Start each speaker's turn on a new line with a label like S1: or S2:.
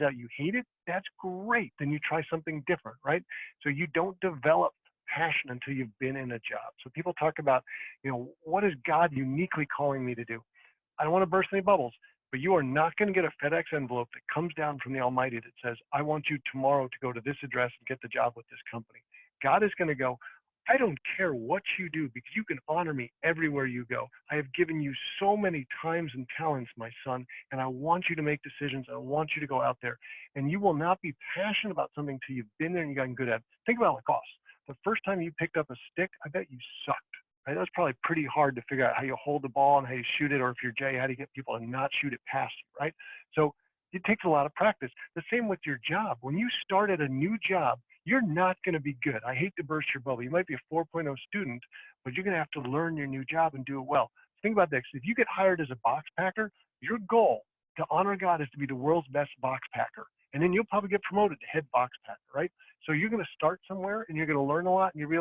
S1: out you hate it, that's great. Then you try something different, right? So you don't develop passion until you've been in a job. So people talk about, what is God uniquely calling me to do? I don't want to burst any bubbles, but you are not going to get a FedEx envelope that comes down from the Almighty that says, I want you tomorrow to go to this address and get the job with this company. God is going to go, I don't care what you do because you can honor me everywhere you go. I have given you so many times and talents, my son, and I want you to make decisions. I want you to go out there. And you will not be passionate about something until you've been there and you've gotten good at it. Think about lacrosse. The first time you picked up a stick, I bet you sucked. Right? That was probably pretty hard to figure out how you hold the ball and how you shoot it, or if you're Jay, how to get people to not shoot it past you, right? So it takes a lot of practice. The same with your job. When you start at a new job, you're not going to be good. I hate to burst your bubble. You might be a 4.0 student, but you're going to have to learn your new job and do it well. Think about this. If you get hired as a box packer, your goal to honor God is to be the world's best box packer. And then you'll probably get promoted to head box packer, right? So you're going to start somewhere and you're going to learn a lot and you'll be